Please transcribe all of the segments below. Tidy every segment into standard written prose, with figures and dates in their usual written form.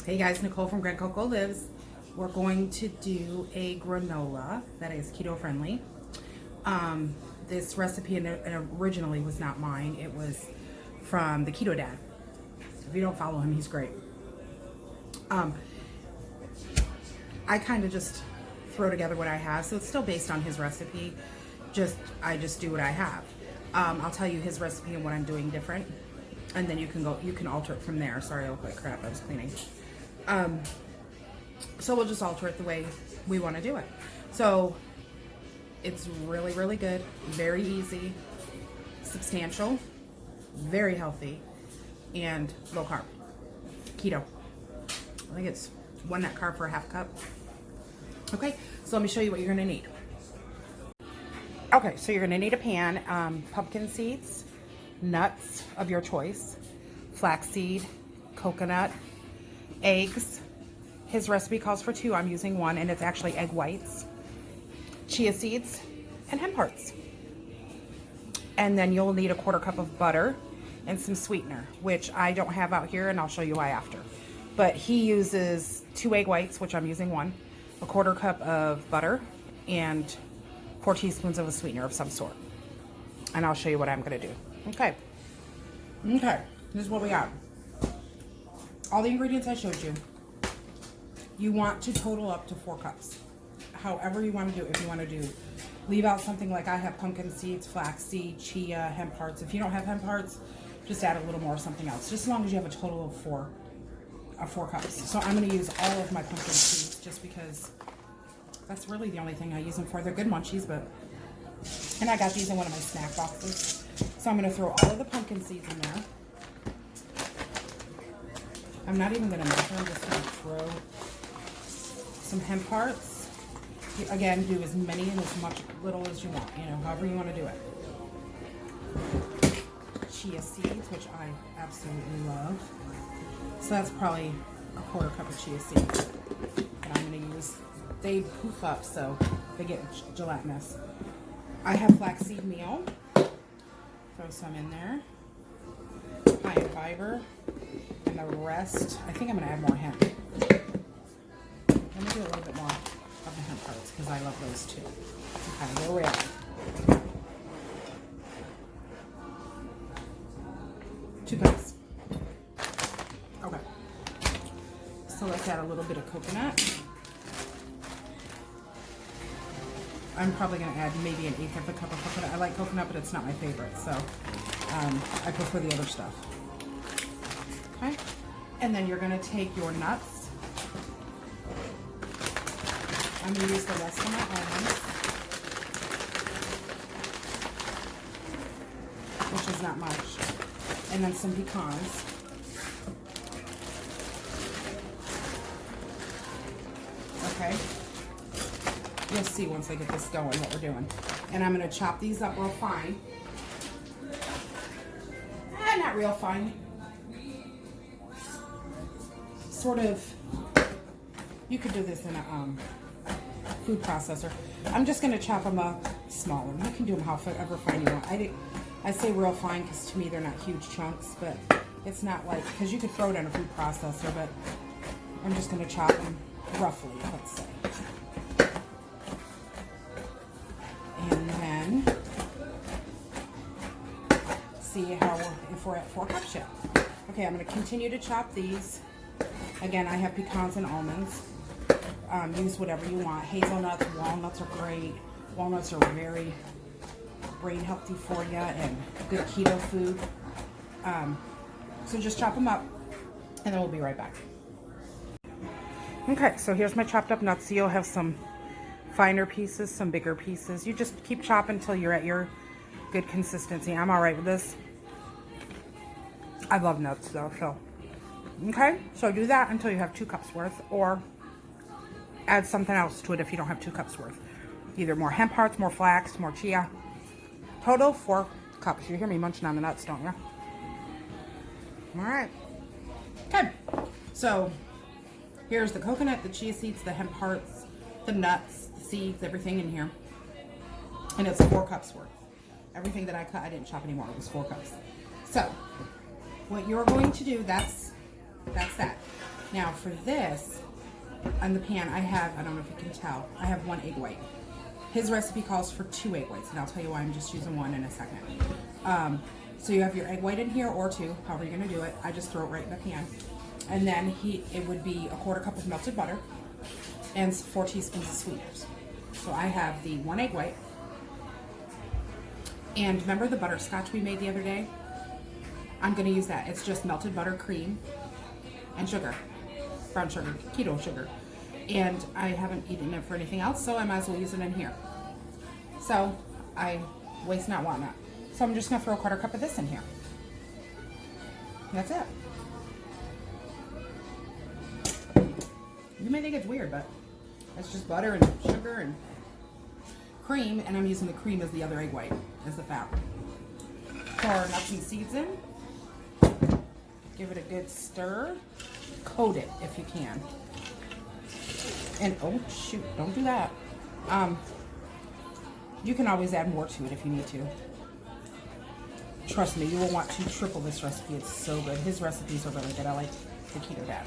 Hey guys, Nicole from Grand Coco Lives. We're going to do a granola that is keto friendly. This recipe originally was not mine. It was from the Keto Dad. If you don't follow him, he's great. I kind of just throw together what I have, so it's still based on his recipe. I just do what I have. I'll tell you his recipe and what I'm doing different, and then you can alter it from there. Sorry, I look like crap. I was cleaning. So we'll just alter it the way we want to do it. So it's really, really good, very easy, substantial, very healthy, and low carb, keto. I think it's 1 net carb for a half cup. Okay, so let me show you what you're gonna need. Okay, so you're gonna need a pan, pumpkin seeds, nuts of your choice, flaxseed, coconut, eggs. His recipe calls for 2, I'm using 1, and it's actually egg whites, chia seeds, and hemp hearts. And then you'll need a 1/4 cup of butter and some sweetener, which I don't have out here, and I'll show you why after. But he uses 2 egg whites, which I'm using 1, a 1/4 cup of butter, and 4 teaspoons of a sweetener of some sort. And I'll show you what I'm gonna do. Okay, this is what we got. All the ingredients I showed you. You want to total up to 4 cups. However you want to do it. If you want to leave out something like I have pumpkin seeds, flaxseed, chia, hemp hearts. If you don't have hemp hearts, just add a little more of something else. Just as long as you have a total of 4 cups. So I'm going to use all of my pumpkin seeds just because that's really the only thing I use them for. They're good munchies, and I got these in one of my snack boxes. So I'm going to throw all of the pumpkin seeds in there. I'm not even going to measure, I'm just going to throw some hemp hearts. Again, do as many and as much little as you want, however you want to do it. Chia seeds, which I absolutely love. So that's probably a 1/4 cup of chia seeds that I'm going to use. They poof up, so they get gelatinous. I have flaxseed meal. Throw some in there. High in fiber. And the rest, I think I'm going to add more hemp. Let me do a little bit more of the hemp hearts because I love those too. Okay, where are we at? 2 cups. Okay. So let's add a little bit of coconut. I'm probably going to add maybe 1/8 of a cup of coconut. I like coconut, but it's not my favorite, so I prefer the other stuff. Okay, and then you're going to take your nuts. I'm going to use the rest of my almonds, which is not much, and then some pecans. Okay, you'll see once I get this going what we're doing. And I'm going to chop these up real fine. Not real fine. Sort of, you could do this in a food processor. I'm just going to chop them up smaller. You can do them however fine you want. I say real fine because to me they're not huge chunks, but it's not like, because you could throw it in a food processor, but I'm just going to chop them roughly, let's say. And then see if we're at 4 cups yet. Okay, I'm going to continue to chop these. Again, I have pecans and almonds. Use whatever you want. Hazelnuts, walnuts are great. Walnuts are very brain healthy for you and good keto food. So just chop them up, and then we'll be right back. Okay, so here's my chopped up nuts. So you'll have some finer pieces, some bigger pieces. You just keep chopping until you're at your good consistency. I'm all right with this. I love nuts though, so. Okay, so do that until you have 2 cups worth, or add something else to it if you don't have 2 cups worth. Either more hemp hearts, more flax, more chia. Total 4 cups. You hear me munching on the nuts, don't you? All right. Okay, so here's the coconut, the chia seeds, the hemp hearts, the nuts, the seeds, everything in here. And it's 4 cups worth. Everything that I cut, I didn't chop anymore. It was 4 cups. So what you're going to do, that's that. Now for this, on the pan, I don't know if you can tell, I have 1 egg white. His recipe calls for 2 egg whites, and I'll tell you why I'm just using 1 in a second. So you have your egg white in here, or 2, however you're gonna do it. I just throw it right in the pan. And then it would be a 1/4 cup of melted butter and 4 teaspoons of sweeteners. So I have the 1 egg white. And remember the butterscotch we made the other day? I'm gonna use that. It's just melted butter, cream, and sugar. Brown sugar, keto sugar. And I haven't eaten it for anything else, so I might as well use it in here. So I waste not, want not. So I'm just gonna throw a 1/4 cup of this in here. That's it. You may think it's weird, but it's just butter and sugar and cream, and I'm using the cream as the other egg white, as the fat. Pour nuts and seeds in. Give it a good stir. Coat it if you can. And oh shoot, don't do that. You can always add more to it if you need to. Trust me, you will want to triple this recipe. It's so good. His recipes are really good. I like the keto dad.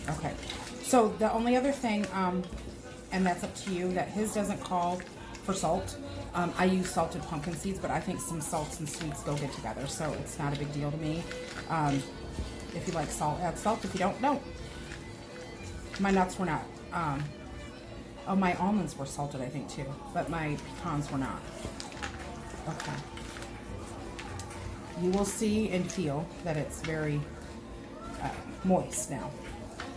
Okay, so the only other thing, and that's up to you, that his doesn't call for salt. I use salted pumpkin seeds, but I think some salts and sweets go good together, so it's not a big deal to me. If you like salt, add salt. If you don't, don't. My nuts were not. Oh, my almonds were salted, I think, too, but my pecans were not. Okay. You will see and feel that it's very moist now.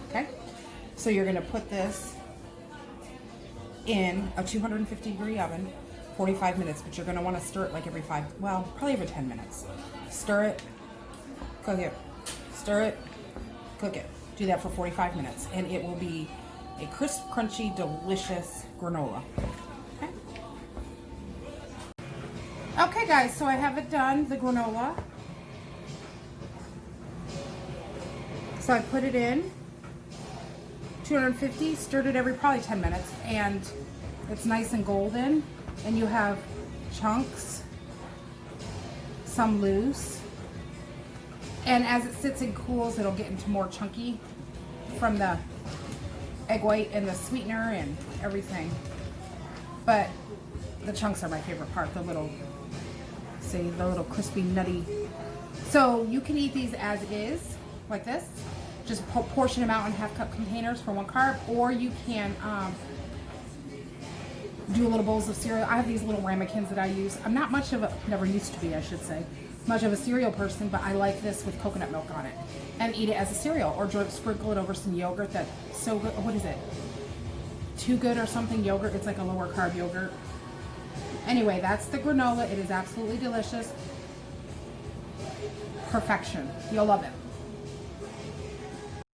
Okay? So you're going to put this in a 250-degree oven, 45 minutes, but you're going to want to stir it like probably every 10 minutes. Stir it, cook it, stir it, cook it. Do that for 45 minutes, and it will be a crisp, crunchy, delicious granola. Okay? Okay, guys, so I have it done, the granola. So I put it in, 250, stirred it every probably 10 minutes, and it's nice and golden, and you have chunks, some loose, and as it sits and cools, it'll get into more chunky from the egg white and the sweetener and everything. But the chunks are my favorite part, the little crispy, nutty. So you can eat these as is, like this. Just portion them out in half-cup containers for 1 carb, or you can do little bowls of cereal. I have these little ramekins that I use. I'm not much of a, never used to be, I should say, much of a cereal person, but I like this with coconut milk on it, and eat it as a cereal, or sprinkle it over some yogurt that's so good. What is it? Too Good or something yogurt. It's like a lower carb yogurt. Anyway, that's the granola. It is absolutely delicious. Perfection. You'll love it.